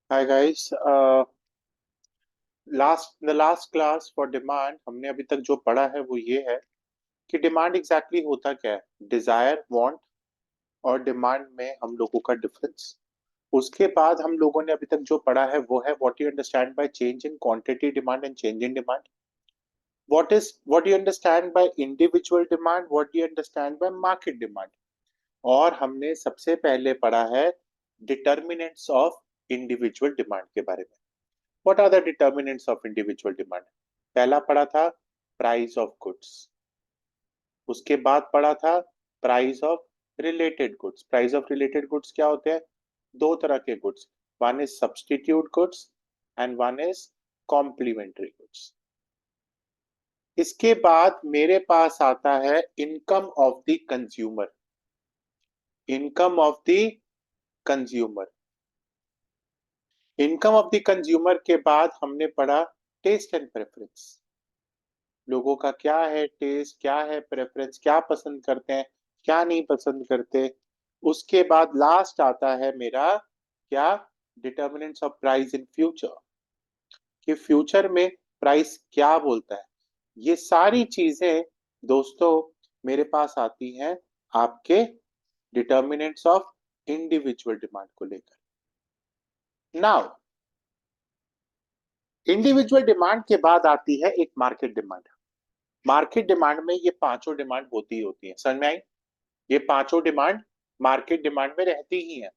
Hi guys. The last class for demand हमने अभी तक जो पढ़ा है वो ये है कि डिमांड एग्जैक्टली होता क्या है, डिजायर, वांट और डिमांड में हम लोगों का डिफरेंस। उसके बाद हम लोगों ने अभी तक जो पढ़ा है वो है what you understand bye change in quantity demand and change in demand. What you understand by individual demand, what you understand bye market demand. और हमने सबसे पहले पढ़ा है डिटर्मिनेंट्स ऑफ इंडिविजुअल डिमांड के बारे में। What are the determinants of individual demand? पहला पढ़ा था प्राइस ऑफ गुड्स। उसके बाद पढ़ा था price of related goods. Price of related goods क्या होते हैं? दो तरह के goods, one is substitute goods and one is complementary goods. इसके बाद मेरे पास आता है income of the consumer. Income of the consumer. Income of the consumer के बाद हमने पढ़ा टेस्ट एंड प्रेफरेंस। लोगों का क्या है टेस्ट, क्या है प्रेफरेंस, क्या पसंद करते हैं, क्या नहीं पसंद करते। उसके बाद लास्ट आता है मेरा क्या, determinants of price in future, कि फ्यूचर में प्राइस क्या बोलता है। ये सारी चीजें दोस्तों मेरे पास आती हैं आपके डिटर्मिनेंट्स ऑफ इंडिविजुअल डिमांड को लेकर। नाउ इंडिविजुअल डिमांड के बाद आती है एक मार्केट डिमांड। मार्केट डिमांड में ये पांचों डिमांड होती है, समझ में आई? ये पांचों डिमांड मार्केट डिमांड में रहती ही हैं,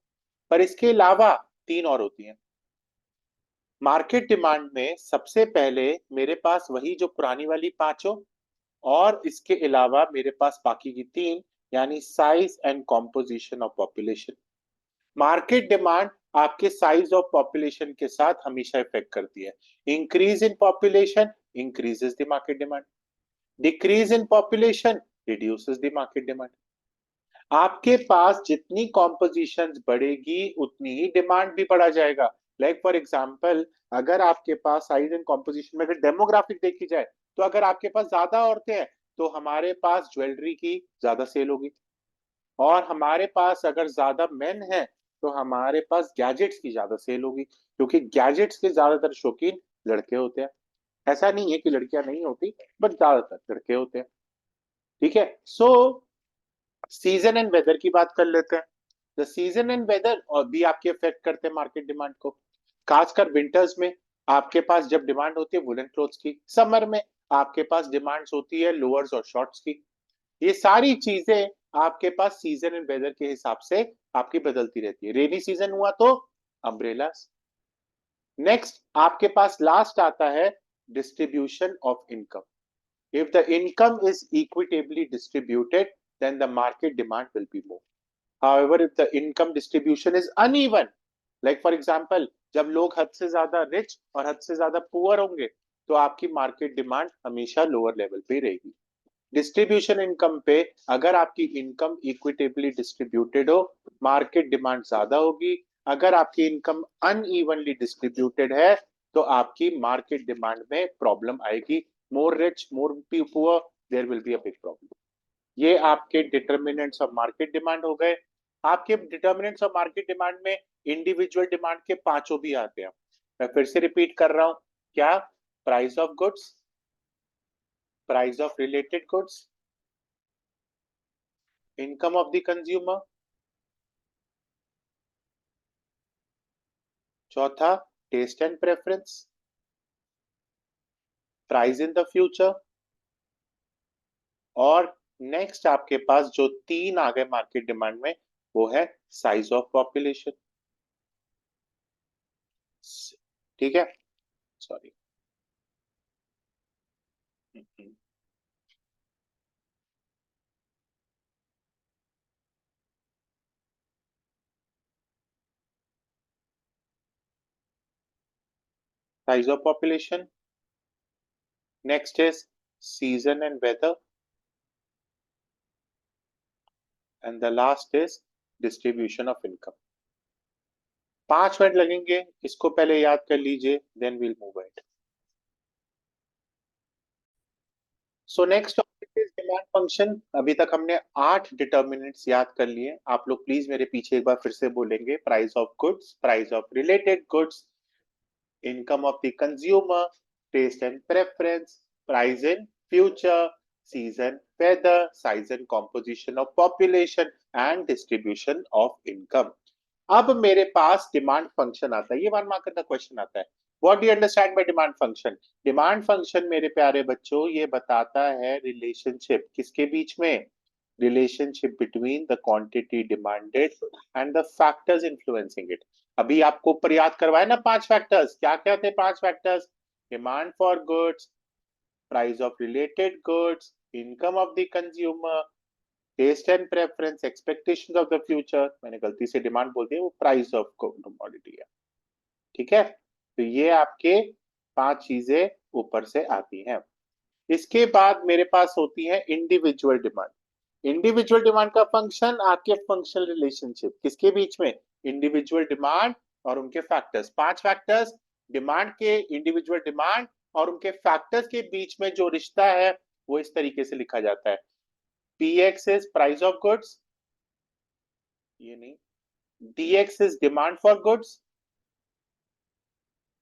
पर इसके अलावा तीन और होती हैं। मार्केट डिमांड में सबसे पहले मेरे पास वही जो पुरानी वाली पांचों, और इसके अलावा मेरे पास बाकी की तीन, यानी size and composition of population. Market demand आपके साइज ऑफ पॉपुलेशन के साथ हमेशा इफेक्ट करती है। Increase in population increases the market demand, decrease in population reduces the market demand. आपके पास जितनी कॉम्पोजिशन बढ़ेगी उतनी ही डिमांड भी बढ़ा जाएगा। लाइक फॉर एग्जाम्पल, अगर आपके पास साइज एंड कॉम्पोजिशन में अगर डेमोग्राफिक देखी जाए, तो अगर आपके पास ज्यादा औरतें हैं तो हमारे पास ज्वेलरी की ज्यादा सेल होगी, और हमारे पास अगर ज्यादा मेन है तो हमारे पास गैजेट्स की ज्यादा सेल होगी, क्योंकि गैजेट्स के ज्यादातर शौकीन लड़के होते हैं। ऐसा नहीं है कि लड़कियां नहीं होती, बट ज्यादातर लड़के होते हैं। ठीक है। सो सीजन एंड वेदर की बात कर लेते हैं। द सीजन एंड वेदर और भी आपके अफेक्ट करते हैं मार्केट डिमांड को। खासकर विंटर्स में आपके पास जब डिमांड होती है वुलन क्लोथ्स की, समर में आपके पास डिमांड्स होती है लोअर्स और शॉर्ट्स की। ये सारी चीजें आपके पास सीजन एंड वेदर के हिसाब से आपकी बदलती रहती है। रेनी सीजन हुआ तो अम्ब्रेलास। नेक्स्ट आपके पास लास्ट आता है distribution of income. If the income is equitably distributed, then the market demand will be more. However, if the income distribution is uneven, like for example, जब लोग हद से ज्यादा रिच और हद से ज्यादा पुअर होंगे, तो आपकी मार्केट डिमांड हमेशा लोअर लेवल पे रहेगी। डिस्ट्रीब्यूशन इनकम पे अगर आपकी इनकम इक्विटेबली डिस्ट्रीब्यूटेड हो, मार्केट डिमांड ज्यादा होगी। अगर आपकी इनकम अनइवनली डिस्ट्रीब्यूटेड है तो आपकी मार्केट डिमांड में प्रॉब्लम आएगी। More rich more poor, there will be a big problem. ये आपके डिटर्मिनेंट्स ऑफ मार्केट डिमांड हो गए। आपके डिटर्मिनेंट्स ऑफ मार्केट डिमांड में इंडिविजुअल डिमांड के पांचों भी आते हैं। मैं फिर से रिपीट कर रहा हूं, क्या? Price of goods, price of related goods, income of the consumer, चौथा test and preference, price in the future, और नेक्स्ट आपके पास जो तीन आ गए मार्केट डिमांड में वो है साइज ऑफ पॉपुलेशन। ठीक है, sorry. Size of population, next is season and weather, and the last is distribution of income. 5 minute लगेंगे, इसको पहले याद कर लीजिए, then will move it. So next is demand function? अभी तक हमने 8 डिटर्मिनेंट्स याद कर लिए। आप लोग प्लीज मेरे पीछे एक बार फिर से बोलेंगे। Price of goods, price of related goods, income of the consumer, taste and preference, price in future, season, weather, size and composition of population and distribution of income. अब मेरे पास डिमांड फंक्शन आता है, ये 1 मार्क का question आता है। What do you understand by demand function? Demand function मेरे प्यारे बच्चों ये बताता है रिलेशनशिप किसके बीच में, relationship between the quantity demanded and the factors influencing it. अभी आपको ऊपर याद करवाए ना 5 फैक्टर्स, क्या क्या थे 5 factors? Demand for goods, price of related goods, income of the consumer, taste and preference, expectations of the future. मैंने गलती से डिमांड बोल दिया, वो प्राइस ऑफ कमोडिटी है। ठीक है, तो ये आपके 5 चीजें ऊपर से आती हैं। इसके बाद मेरे पास होती है इंडिविजुअल डिमांड। इंडिविजुअल डिमांड का फंक्शन आपके फंक्शनल रिलेशनशिप किसके बीच में, इंडिविजुअल डिमांड और उनके फैक्टर्स। 5 फैक्टर्स, डिमांड के, इंडिविजुअल डिमांड और उनके फैक्टर्स के बीच में जो रिश्ता है वो इस तरीके से लिखा जाता है। Px is price of goods, ये नहीं, Dx is demand for goods,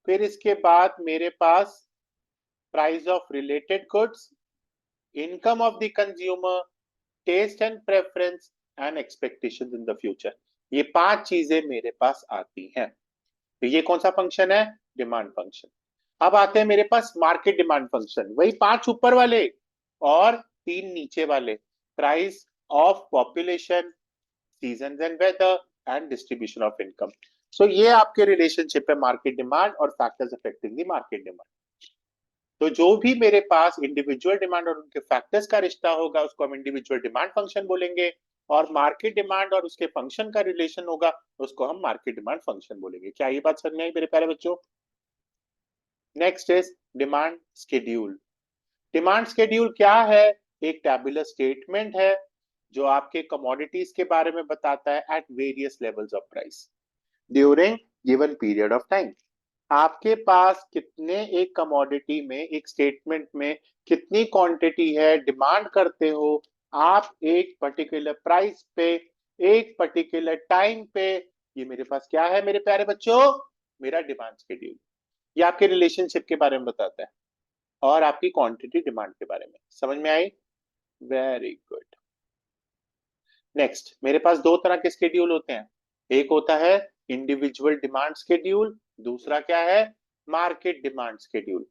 फिर इसके बाद मेरे पास price of related goods, income of the consumer, taste and preference and expectations in the future. ये 5 चीजें मेरे पास आती हैं। तो ये कौन सा फंक्शन है, डिमांड फंक्शन। अब आते हैं मेरे पास मार्केट डिमांड फंक्शन, वही 5 ऊपर वाले और 3 नीचे वाले। Price of population, season and weather and distribution of income. So ये आपके रिलेशनशिप है मार्केट डिमांड और factors affecting the market demand. तो जो भी मेरे पास इंडिविजुअल डिमांड और उनके फैक्टर्स का रिश्ता होगा उसको हम इंडिविजुअल डिमांड फंक्शन बोलेंगे, और मार्केट डिमांड और उसके फंक्शन का रिलेशन होगा उसको हम मार्केट डिमांड फंक्शन बोलेंगे। क्या ये बात समझ में आई मेरे प्यारे बच्चों? Next is demand schedule. Demand schedule क्या है? एक टैबुलर स्टेटमेंट है जो आपके कमोडिटीज के बारे में बताता है at various levels of price during given period of time. आपके पास कितने एक कमोडिटी में, एक स्टेटमेंट में कितनी क्वांटिटी है, डिमांड करते हो आप एक पर्टिकुलर प्राइस पे, एक पर्टिकुलर टाइम पे, ये मेरे पास क्या है मेरे प्यारे बच्चों, मेरा डिमांड शेड्यूल। ये आपके रिलेशनशिप के बारे में बताता है और आपकी क्वांटिटी डिमांड के बारे में। समझ में आई? Very good. नेक्स्ट, मेरे पास 2 तरह के शेड्यूल होते हैं, एक होता है इंडिविजुअल डिमांड शेड्यूल, दूसरा क्या है, market demand schedule.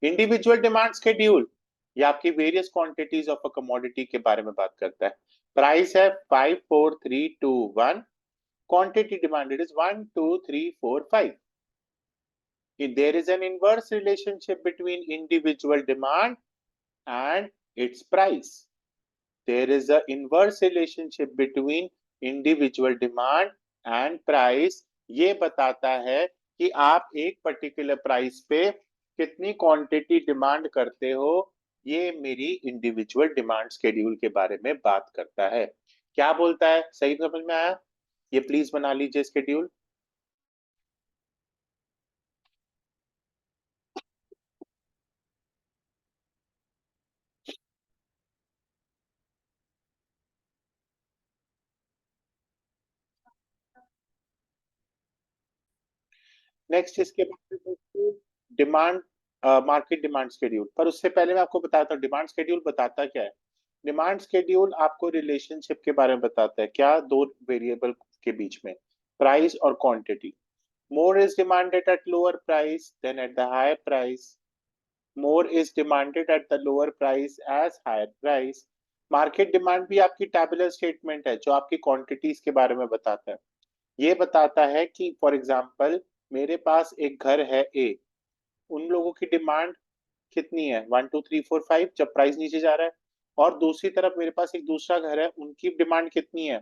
Individual demand schedule ये आपकी various quantities of a commodity के बारे में बात करता है। प्राइस है 5 4 3 2 1, quantity demanded is 1 2 3 4 5। There is an inverse relationship between individual demand and its price. There is an inverse relationship between individual demand and price. ये बताता है कि आप एक पर्टिकुलर प्राइस पे कितनी क्वांटिटी डिमांड करते हो, ये मेरी इंडिविजुअल डिमांड शेड्यूल के बारे में बात करता है। क्या बोलता है, सही समझ में आया? ये प्लीज बना लीजिए शेड्यूल। नेक्स्ट इसके बाद डिमांड, मार्केट डिमांड शेड्यूल। पर उससे पहले मैं आपको बताता हूँ डिमांड शेड्यूल बताता क्या है। डिमांड शेड्यूल आपको रिलेशनशिप के बारे में बताता है, क्या, 2 वेरिएबल के बीच में, प्राइस और quantity. More is demanded at lower price than at the higher price, more is demanded at the lower price as higher price. Market demand भी आपकी टैबुलर स्टेटमेंट है जो आपकी क्वांटिटीज के बारे में बताता है। ये बताता है कि फॉर एग्जाम्पल मेरे पास एक घर है ए, उन लोगों की डिमांड कितनी है, 1 2 3 4 5 जब प्राइस नीचे जा रहा है, और दूसरी तरफ मेरे पास एक दूसरा घर है, उनकी डिमांड कितनी है,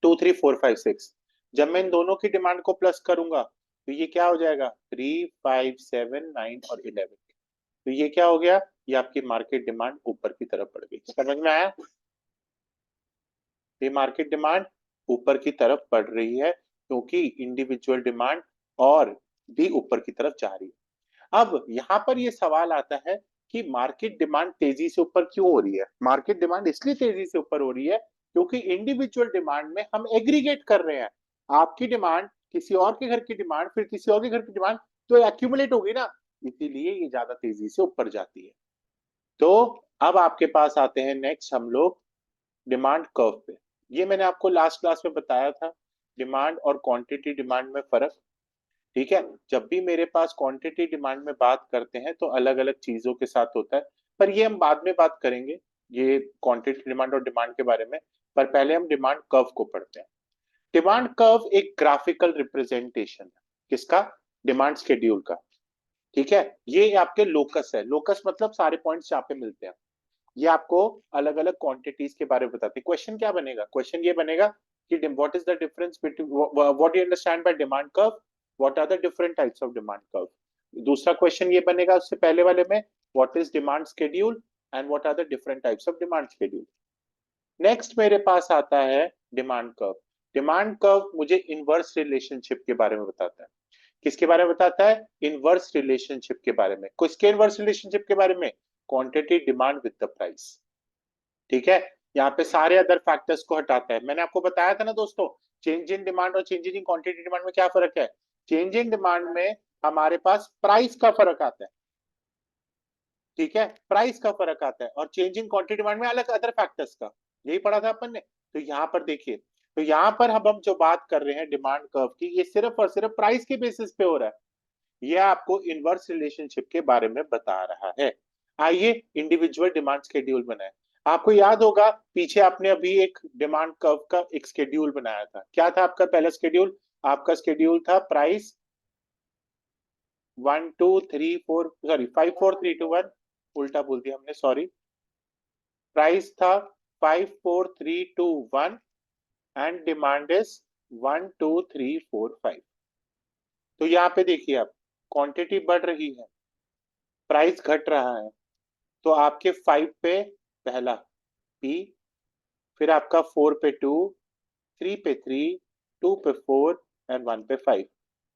2 3 4 5 6। जब मैं इन दोनों की डिमांड को प्लस करूंगा तो ये क्या हो जाएगा, 3 5 7 9 और 11। तो ये क्या हो गया, ये आपकी मार्केट डिमांड ऊपर की तरफ बढ़ गई। समझ में आया? ये मार्केट डिमांड ऊपर की तरफ बढ़ रही है क्योंकि इंडिविजुअल डिमांड और भी ऊपर की तरफ जा रही है। अब यहाँ पर ये सवाल आता है कि मार्केट डिमांड तेजी से ऊपर क्यों हो रही है। मार्केट डिमांड इसलिए तेजी से ऊपर हो रही है क्योंकि इंडिविजुअल डिमांड में हम एग्रीगेट कर रहे हैं। आपकी डिमांड किसी और के घर की डिमांड, फिर किसी और के घर की डिमांड, तो एक्यूमुलेट होगी ना, इसीलिए ये ज्यादा तेजी से ऊपर जाती है। तो अब आपके पास आते हैं नेक्स्ट हम लोग डिमांड कर्व पे। ये मैंने आपको लास्ट क्लास में बताया था, डिमांड और क्वांटिटी डिमांड में फर्क। ठीक है, जब भी मेरे पास क्वांटिटी डिमांड में बात करते हैं तो अलग अलग चीजों के साथ होता है, पर ये हम बाद में बात करेंगे, ये क्वांटिटी डिमांड और डिमांड के बारे में। पर पहले हम डिमांड कर्व को पढ़ते हैं। डिमांड कर्व एक ग्राफिकल रिप्रेजेंटेशन है किसका, डिमांड शेड्यूल का। ठीक है, ये आपके लोकस है, लोकस मतलब सारे पॉइंट्स जहाँ पे मिलते हैं। ये आपको अलग अलग क्वांटिटीज के बारे में बताते हैं। क्वेश्चन क्या बनेगा, क्वेश्चन ये बनेगा कि what is the difference between, what you understand by demand curve, what are the different types of demand curve. दूसरा क्वेश्चन ये बनेगा उससे पहले वाले में, what is demand schedule and what are the different types of demand schedule. Next मेरे पास आता है डिमांड कर्व। डिमांड कर्व मुझे इनवर्स रिलेशनशिप के बारे में बताता है। किसके बारे में बताता है, इनवर्स रिलेशनशिप के बारे में। किसके इनवर्स रिलेशनशिप के बारे में, quantity demand with the price. ठीक है, यहाँ पे सारे अदर फैक्टर्स को हटाता है। मैंने आपको बताया था ना दोस्तों, चेंज इन डिमांड और चेंज इन क्वांटिटी डिमांड में क्या फर्क है। चेंज इन डिमांड में हमारे पास प्राइस का फर्क आता है। ठीक है, प्राइस का फर्क आता है, और चेंज इन क्वांटिटी डिमांड में अलग अदर फैक्टर्स का। यही पढ़ा था अपन ने। तो यहाँ पर देखिए, तो यहाँ पर हम जो बात कर रहे हैं डिमांड कर्व की, ये सिर्फ और सिर्फ प्राइस के बेसिस पे हो रहा है। यह आपको इनवर्स रिलेशनशिप के बारे में बता रहा है। आइए इंडिविजुअल डिमांड शेड्यूल बनाए। आपको याद होगा पीछे आपने अभी एक डिमांड कर्व का एक शेड्यूल बनाया था। क्या था आपका पहला शेड्यूल, आपका शेड्यूल था प्राइस 1 2 3 4, सॉरी 5 4 3 2 1, उल्टा बोल दिया हमने, सॉरी। प्राइस था 5 4 3 2 1 एंड डिमांड इज 1 2 3 4 5। तो यहाँ पे देखिए आप, क्वांटिटी बढ़ रही है, प्राइस घट रहा है। तो आपके 5 पे पहला पी, फिर आपका 4 पे 2, 3 पे 3, 2 पे 4 एंड 1 पे 5।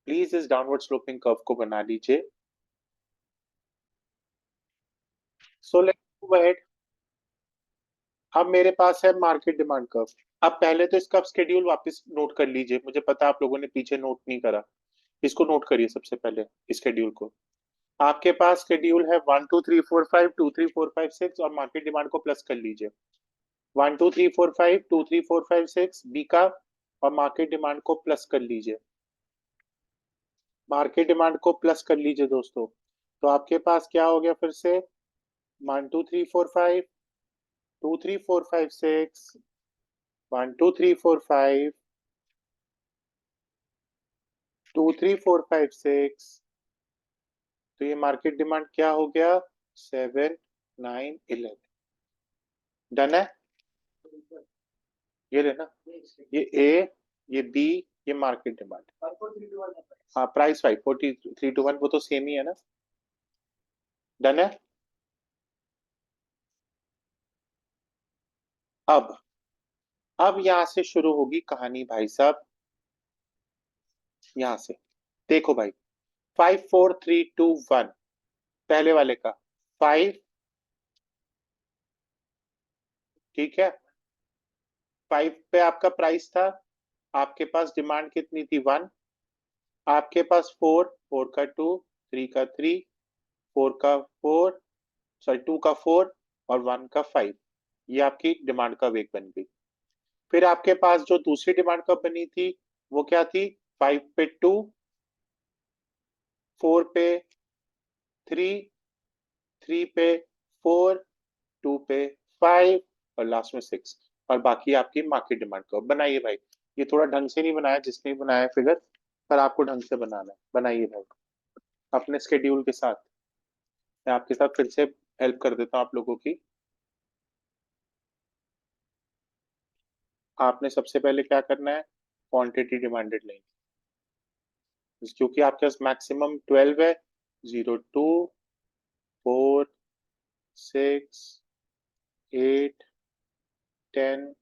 प्लीज इस डाउनवर्ड स्लोपिंग कर्व को बना लीजिए। So let's move ahead. अब मेरे पास है मार्केट डिमांड कर्व। अब पहले तो इसका शेड्यूल वापस नोट कर लीजिए, मुझे पता है आप लोगों ने पीछे नोट नहीं करा। इसको नोट करिए सबसे पहले, इस शेड्यूल को। आपके पास शेड्यूल है 1 2 3 4 5, 2 3 4 5 6, और मार्केट डिमांड को प्लस कर लीजिए। 1 2 3 4 5, 2 3 4 5 6 बी का, और मार्केट डिमांड को प्लस कर लीजिए। मार्केट डिमांड को प्लस कर लीजिए दोस्तों। तो आपके पास क्या हो गया फिर से, 1 2 3 4 5, 2 3 4 5 6, 1 2 3 4 5, 2 3 4 5 6। तो ये मार्केट डिमांड क्या हो गया, 7 9 11। डन है, ये लेना, ये ए, ये बी, ये मार्केट डिमांड। हाँ, प्राइस 5 4 3 2 1, वो तो सेम ही है ना। डन है। अब यहां से शुरू होगी कहानी भाई साहब। यहां से देखो भाई, 5 4 3 2 1, पहले वाले का 5। ठीक है, 5 पे आपका प्राइस था, आपके पास डिमांड कितनी थी, 1। आपके पास 4, 4 का 2, 3 का 3, 4 का 4, सॉरी 2 का 4, और 1 का 5। ये आपकी डिमांड का वेग बन गई। फिर आपके पास जो दूसरी डिमांड कब बनी थी, वो क्या थी, 5 पे 2, 4 पे 3, 3 पे 4, 2 पे 5, और लास्ट में 6। और बाकी आपकी मार्केट डिमांड कब बनाइए भाई। ये थोड़ा ढंग से नहीं बनाया जिसने बनाया फिगर, पर आपको ढंग से बनाना है, बनाइए भाई अपने स्केड्यूल के साथ। मैं आपके साथ फिर से हेल्प कर देता हूँ आप लोगों की। आपने सबसे पहले क्या करना है, क्वांटिटी डिमांडेड लेंगे, क्योंकि आपके पास मैक्सिमम 12 है। 0 2 4 6 8 10,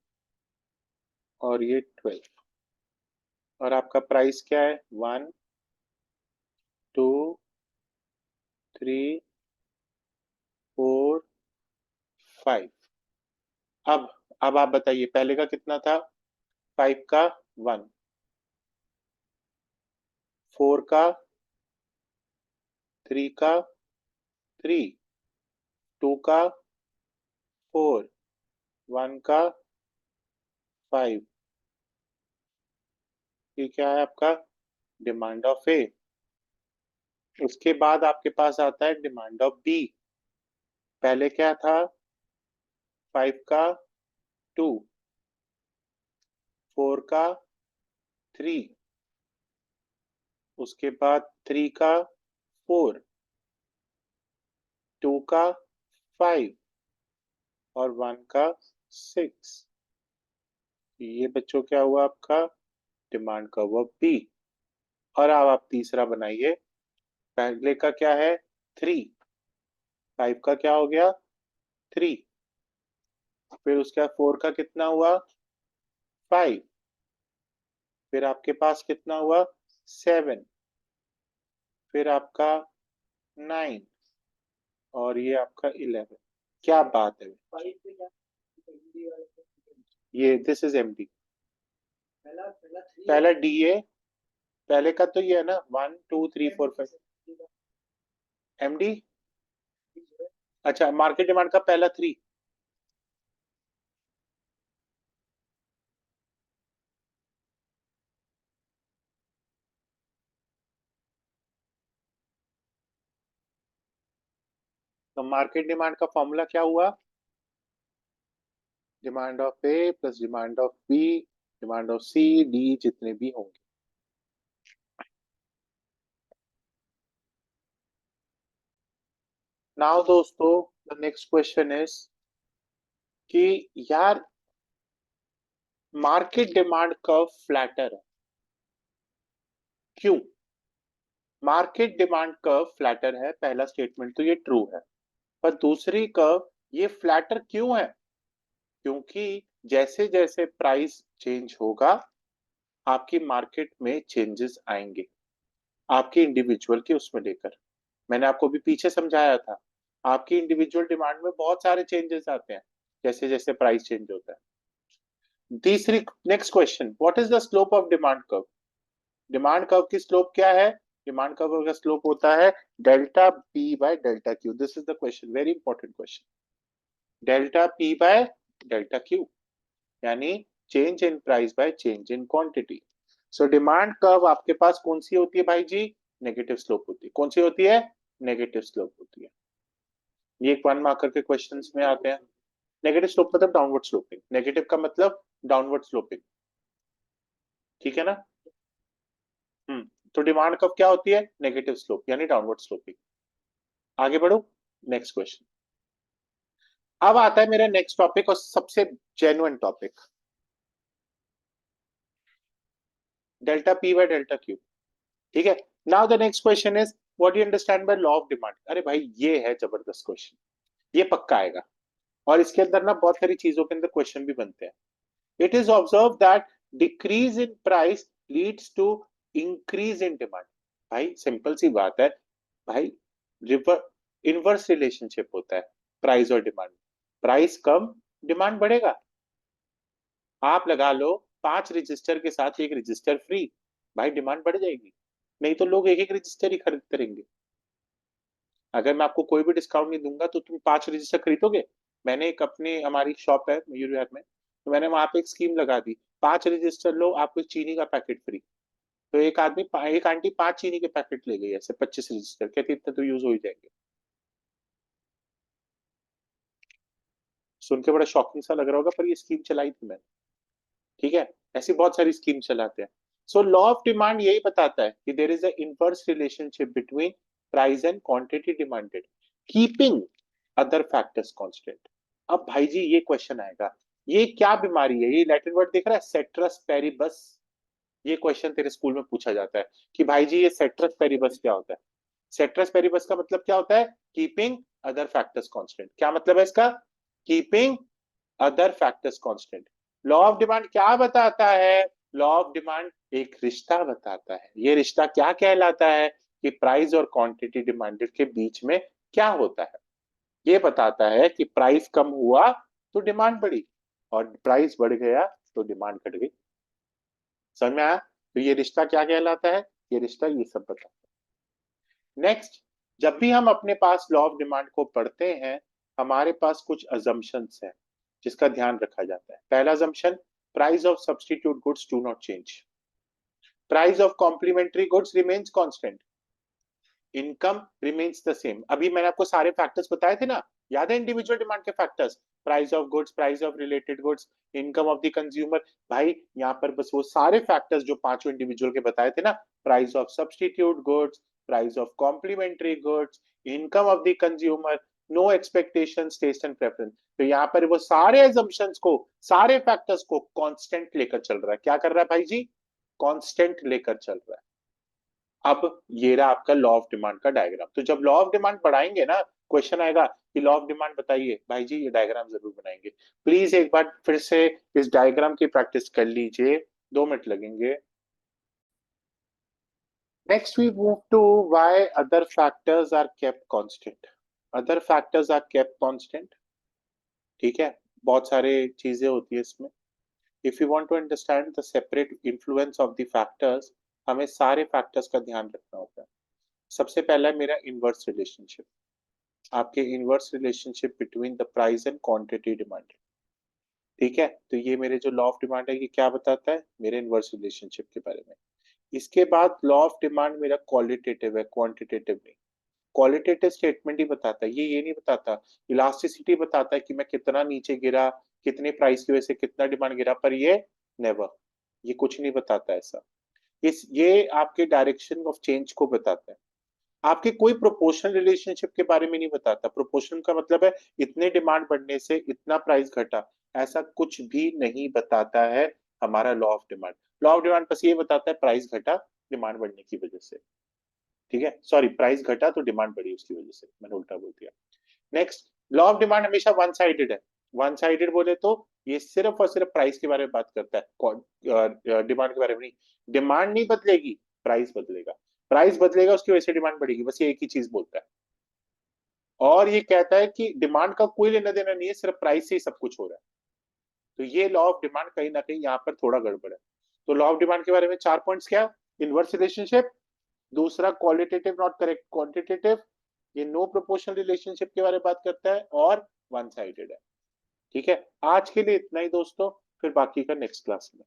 और ये 12। और आपका प्राइस क्या है, 1 2 3 4 5। अब आप बताइए पहले का कितना था? 5 का 1, 4 का 3 का 3, 2 का 4, 1 का 5। ये क्या है आपका? डिमांड ऑफ ए। उसके बाद आपके पास आता है डिमांड ऑफ बी। पहले क्या था? 5 का 2, 4 का 3, उसके बाद 3 का 4, 2 का 5 और 1 का 6। ये बच्चों क्या हुआ आपका? डिमांड का हुआ बी। और अब आप तीसरा बनाइए। पहले का क्या है? 3। 5 का क्या हो गया? 3। फिर उसके बाद 4 का कितना हुआ? 5। फिर आपके पास कितना हुआ? 7। फिर आपका 9 और ये आपका 11। क्या बात है! ये दिस इज एमडी। पहला डी ए। पहले का तो ये है ना, 1 2 3 4 5। एमडी। अच्छा, मार्केट डिमांड का पहला 3। तो मार्केट डिमांड का फॉर्मूला क्या हुआ? Demand of A plus demand of B, demand of C D, जितने भी होंगे। नाउ दोस्तों, द नेक्स्ट क्वेश्चन इज कि यार मार्केट डिमांड कर्व फ्लैटर है, क्यों? मार्केट डिमांड कर्व फ्लैटर है, पहला स्टेटमेंट तो ये ट्रू है। पर दूसरी कर्व ये फ्लैटर क्यों है? क्योंकि जैसे जैसे प्राइस चेंज होगा आपकी मार्केट में चेंजेस आएंगे, आपके इंडिविजुअल के उसमें लेकर। मैंने आपको भी पीछे समझाया था, आपकी इंडिविजुअल डिमांड में बहुत सारे चेंजेस आते हैं जैसे जैसे प्राइस चेंज होता है। तीसरी, next question, what is the slope of demand curve? Demand curve की स्लोप क्या है? डिमांड कर्व का स्लोप होता है delta P by delta Q. This is the question, very important question. Delta P by delta Q, यानी change in price by change in quantity. So demand curve आपके पास कौन सी होती है भाई जी? नेगेटिव स्लोप होती है। कौन सी होती है? नेगेटिव स्लोप होती है। ये एक 1 मार्कर के क्वेश्चंस में आते हैं। नेगेटिव स्लोप मतलब डाउनवर्ड स्लोपिंग, नेगेटिव का मतलब डाउनवर्ड स्लोपिंग, ठीक है ना? तो डिमांड कर्व क्या होती है? नेगेटिव स्लोप यानी डाउनवर्ड स्लोपिंग। आगे बढ़ो, नेक्स्ट क्वेश्चन। अब आता है मेरा नेक्स्ट टॉपिक और सबसे genuine topic, delta P by delta Q. ठीक है। Now the next question is what you understand by law of demand. अरे भाई ये है जबरदस्त क्वेश्चन, ये पक्का आएगा। और इसके अंदर ना बहुत सारी चीजों के अंदर क्वेश्चन भी बनते हैं। It is observe that decrease in price leads to increase in demand. भाई सिंपल सी बात है भाई, रिवर इनवर्स रिलेशनशिप होता है प्राइस और डिमांड। प्राइस कम, डिमांड बढ़ेगा। आप लगा लो 5 रजिस्टर के साथ एक रजिस्टर फ्री, भाई डिमांड बढ़ जाएगी। नहीं तो लोग एक एक रजिस्टर ही खरीदते रहेंगे। अगर मैं आपको कोई भी डिस्काउंट नहीं दूंगा तो तुम 5 रजिस्टर खरीदोगे? मैंने एक अपनी, हमारी शॉप है मयूर विहार में, तो मैंने वहां पे एक स्कीम लगा दी, 5 रजिस्टर लो आपको एक चीनी का पैकेट फ्री। तो एक आंटी 5 चीनी के पैकेट ले गई, ऐसे 25 रजिस्टर, कहती इतने तो यूज हो ही जाएंगे। सुन के बड़ा शॉकिंग सा लग रहा होगा, पर ये स्कीम चलाई थी मैंने। ठीक है, ऐसी बहुत सारी स्कीम चलाते हैं। सो लॉ ऑफ डिमांड यही बताता है कि there is a inverse relationship between price and quantity demanded, keeping other factors constant. अब भाई जी ये क्वेश्चन आएगा, ये क्या बीमारी है? ये लैटिन वर्ड देख रहा है, सेट्रस पेरिबस। ये क्वेश्चन तेरे स्कूल में पूछा जाता है कि भाई जी ये सेट्रस पेरिबस क्या होता है? सेट्रस पेरिबस का मतलब क्या होता है? Keeping other factors constant. क्या मतलब है इसका? Keeping other factors constant. Law of demand क्या बताता है? लॉ ऑफ डिमांड एक रिश्ता बताता है। ये रिश्ता क्या कहलाता है? कि प्राइस और क्वांटिटी डिमांडेड के बीच में क्या होता है। ये बताता है कि प्राइस कम हुआ तो डिमांड बढ़ी, और प्राइस बढ़ गया तो डिमांड घट गई। समझ में आया? तो ये रिश्ता क्या कहलाता है? ये रिश्ता ये सब बताता है। नेक्स्ट, जब भी हम अपने पास लॉ ऑफ डिमांड को पढ़ते हैं, हमारे पास कुछ अजम्पशंस हैं जिसका ध्यान रखा जाता है। पहला assumption, price of substitute goods do not change, price of complementary goods remains constant, income remains the same. अभी मैंने आपको सारे फैक्टर्स बताए थे ना, याद है इंडिविजुअल डिमांड के factors? Price of goods, price of related goods, income of the consumer. भाई यहाँ पर बस वो सारे फैक्टर्स जो पांचों इंडिविजुअल के बताए थे ना, price of substitute goods, price of complementary goods, income of the consumer, no expectations, taste and preference. तो यहाँ पर वो सारे assumptions को, सारे फैक्टर्स को कांस्टेंट लेकर चल रहा है। क्या कर रहा है भाई जी? कांस्टेंट लेकर चल रहा है। अब ये रहा आपका लॉ ऑफ डिमांड का डायग्राम। तो जब लॉ ऑफ डिमांड पढ़ाएंगे ना, क्वेश्चन आएगा कि लॉ ऑफ डिमांड बताइए, भाई जी ये डायग्राम जरूर बनाएंगे। प्लीज एक बार फिर से इस डायग्राम की प्रैक्टिस कर लीजिए, 2 मिनट लगेंगे। Next we move to why other factors are kept constant. Other factors are kept constant, ठीक है? बहुत सारे चीजें होती है इसमें। If you want to understand the separate influence of the factors, हमें सारे फैक्टर्स का ध्यान रखना होता है। सबसे पहला है मेरा इनवर्स रिलेशनशिप, आपके inverse relationship between the price and quantity demand. ठीक है, तो ये मेरे जो लॉ ऑफ डिमांड है ये क्या बताता है? मेरे इनवर्स रिलेशनशिप के बारे में। इसके बाद लॉ ऑफ डिमांड मेरा क्वालिटेटिव है, क्वांटिटेटिव नहीं। क्वालिटेटिव स्टेटमेंट ही बताता है, ये नहीं बताता। इलास्टिसिटी बताता है कि मैं कितना नीचे गिरा, कितने प्राइस की वजह से कितना डिमांड गिरा, पर ये नेवर, ये कुछ नहीं बताता ऐसा। ये आपके डायरेक्शन ऑफ चेंज को बताता है। आपके कोई प्रोपोर्शनल रिलेशनशिप के बारे में नहीं बताता। प्रोपोर्शन का मतलब है इतने डिमांड बढ़ने से इतना प्राइस घटा, ऐसा कुछ भी नहीं बताता है हमारा law of demand. Law of demand बस ये बताता है प्राइस घटा डिमांड बढ़ने की वजह से। ठीक है, सॉरी, प्राइस घटा तो डिमांड बढ़ी उसकी वजह से, मैंने उल्टा बोल दिया। नेक्स्ट, लॉ ऑफ डिमांड हमेशा वन साइडेड है। वन साइडेड बोले तो ये सिर्फ और सिर्फ प्राइस के बारे में बात करता है, डिमांड के बारे में नहीं। डिमांड नहीं बदलेगी, प्राइस बदलेगा। प्राइस बदलेगा उसकी वजह से डिमांड बढ़ेगी, बस ये एक ही चीज बोलता है। और ये कहता है कि डिमांड का कोई लेना देना नहीं है, सिर्फ प्राइस से ही सब कुछ हो रहा है। तो ये लॉ ऑफ डिमांड कहीं ना कहीं यहाँ पर थोड़ा गड़बड़ है। तो लॉ ऑफ डिमांड के बारे में 4 पॉइंट्स क्या? इनवर्स रिलेशनशिप, दूसरा क्वालिटेटिव नॉट करेक्ट क्वांटिटेटिव, ये नो प्रोपोर्शनल रिलेशनशिप के बारे में बात करता है, और वन साइडेड है। ठीक है, आज के लिए इतना ही दोस्तों, फिर बाकी का नेक्स्ट क्लास में।